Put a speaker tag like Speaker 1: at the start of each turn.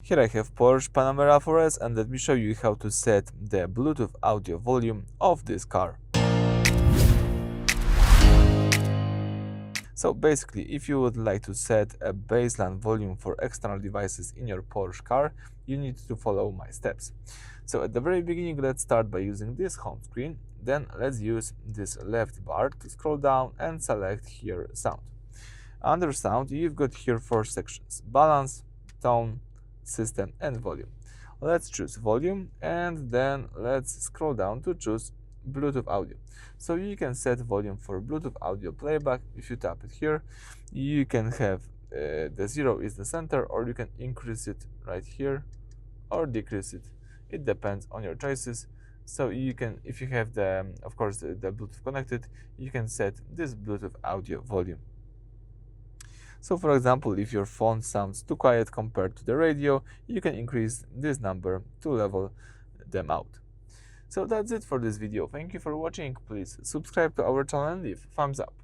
Speaker 1: Here I have Porsche Panamera 4S, and let me show you how to set the Bluetooth audio volume of this car. So basically, if you would like to set a baseline volume for external devices in your Porsche car, you need to follow my steps. So at the very beginning, let's start by using this home screen. Then let's use this left bar to scroll down and select here sound. Under sound, you've got here 4 sections: balance, tone, system, and volume. Let's choose volume, and then let's scroll down to choose Bluetooth audio. So you can set volume for Bluetooth audio playback. If you tap it here, you can have the 0 is the center, or you can increase it right here or decrease it. It depends on your choices. So you can, if you have the Bluetooth connected, you can set this Bluetooth audio volume. So for example, if your phone sounds too quiet compared to the radio, you can increase this number to level them out. So that's it for this video. Thank you for watching. Please subscribe to our channel and leave thumbs up.